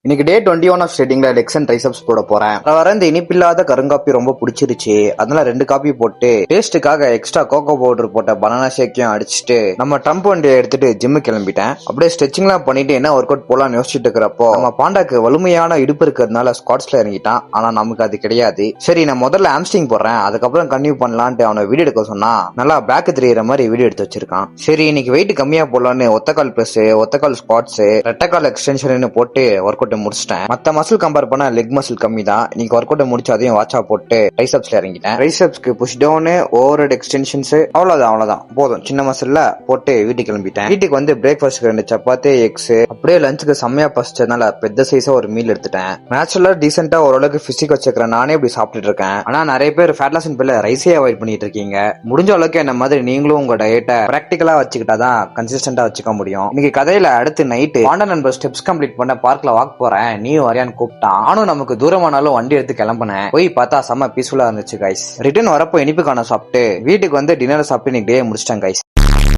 இன்னைக்கு டே 21 of ஸ்டேட்டிங்ல Lex and triceps போட போறேன். வர இந்த இனிப்பில்லாத கருங்காப்பி ரொம்ப பிடிச்சிருச்சு. அதனால 2 காப்பி போட்டு டேஸ்ட்டுக்காக எக்ஸ்ட்ரா கோகோ பவுடர் போட்ட பனானா ஷேக்கையும் அடிச்சுட்டு நம்ம ட்ரம்ப் வண்டியை எடுத்துட்டு ஜிம்மு கிளம்பிட்டேன். அப்படியே ஸ்ட்ரெச்சிங்லாம் பண்ணிட்டு என்ன ஒர்க் அவுட் போலாம்னு யோசிச்சுட்டு இருக்கிறப்போ நம்ம பாண்டாக்கு வலிமையான இடுப்பு இருக்கிறதுனால ஸ்குவாட்ஸ்ல இறங்கிட்டான். ஆனா நமக்கு அது கிடையாது. சரி நான் முதல்ல ஆம்ஸ்டிங் போடுறேன், அதுக்கப்புறம் கன்டினியூ பண்ணலான்ட்டு அவனை வீடியோ எடுக்க சொன்னா நல்லா பேக் தெரியற மாதிரி வீடியோ எடுத்து வச்சிருக்கான். சரி இன்னைக்கு வெயிட் கம்மியா போடலான்னு Othakkal press, Othakkal squads, ரெட்டக்கால் extension போட்டு ஒர்க் அவுட் முடிச்சிட்டேன். மத்த மசில் கம்பேர் பண்ண லெக் மசில் கம்மி தான். இன்னைக்கு ஒர்க் அவுட் முடிச்சு அதையும் வாட்சா போட்டு ட்ரைசெப்ஸ்ல இறங்கிட்டேன். ட்ரைசெப்ஸ்க்கு push down, over head extensions, அவ்வளவுதான் போதும். சின்ன மசில்ல போட்டு வீட்டுக்கு கிளம்பிட்டேன். வீட்டுக்கு வந்து பிரேக்ஃபாஸ்ட்க்கு 2 சப்பாத்தி, எக்ஸ், அப்படியே லஞ்சுக்கு செம்மையா பசிச்சதுனால பெத்த சைஸா ஒரு மீல் எடுத்துட்டேன். நேச்சுரலா டீசென்ட்டா ஓரளவுக்கு பிசிக் வச்சுக்கிறேன். நானே இப்படி சாப்பிட்டுட்டு இருக்கேன். ஆனா நிறைய பேர் ஃபேட் லாஸ் பேர்ல ரைஸே அவாய்ட் பண்ணிட்டு இருக்கீங்க. முடிஞ்ச அளவுக்கு என்ன மாதிரி நீங்களும் உங்க டயட்டை பிராக்டிகலா வச்சுக்கிட்டாதான் கன்சிஸ்டன்டா வச்சுக்க முடியும். இன்னைக்கு கதையில அடுத்து நைட்டு பாண்டா நண்பர் ஸ்டெப்ஸ் கம்ப்ளீட் பண்ண பார்க்ல வாக் போறேன், நீயும் வரையான்னு கூப்பிட்டான். நானும் நமக்கு தூரமானாலும் வண்டி எடுத்து கிளம்பினேன். போய் பார்த்தா செம்ம பீஸ்ஃபுல்லா இருந்துச்சு கைஸ். ரிட்டர்ன் வரப்போ இனிப்பு காண சாப்பிட்டு வீட்டுக்கு வந்து டின்னர் சாப்பிட்டு இன்னைக்கு டே முடிச்சிட்டேன் கைஸ்.